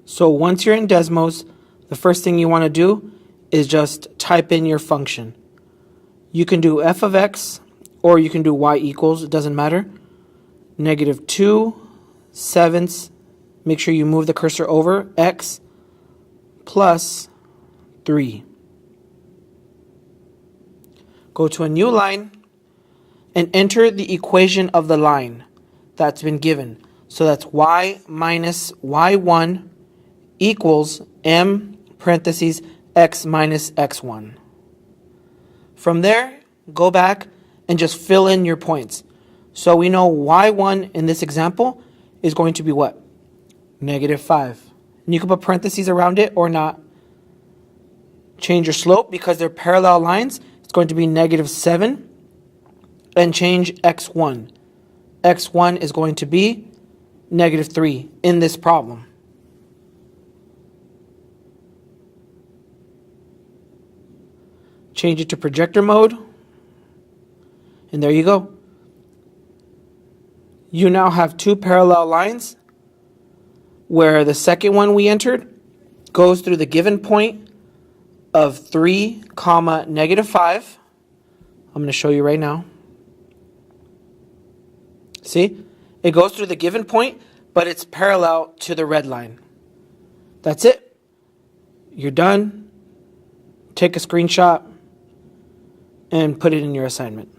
So once you're in Desmos, the first thing you want to do is just type in your function. You can do f of x or you can do y equals, it doesn't matter. Negative 2/7, make sure you move the cursor over, x plus 3. Go to a new line and enter the equation of the line that's been given. So that's y minus y1 equals m parentheses x minus x1. From there, go back and just fill in your points. So we know y1 in this example is going to be what? -5. And you can put parentheses around it or not. Change your slope because they're parallel lines. It's going to be -7. And change x1. x1 is going to be -3 in this problem. Change it to projector mode. And there you go. You now have two parallel lines where the second one we entered goes through the given point of 3, -5. I'm going to show you right now. See? It goes through the given point, but it's parallel to the red line. That's it. You're done. Take a screenshot and put it in your assignment.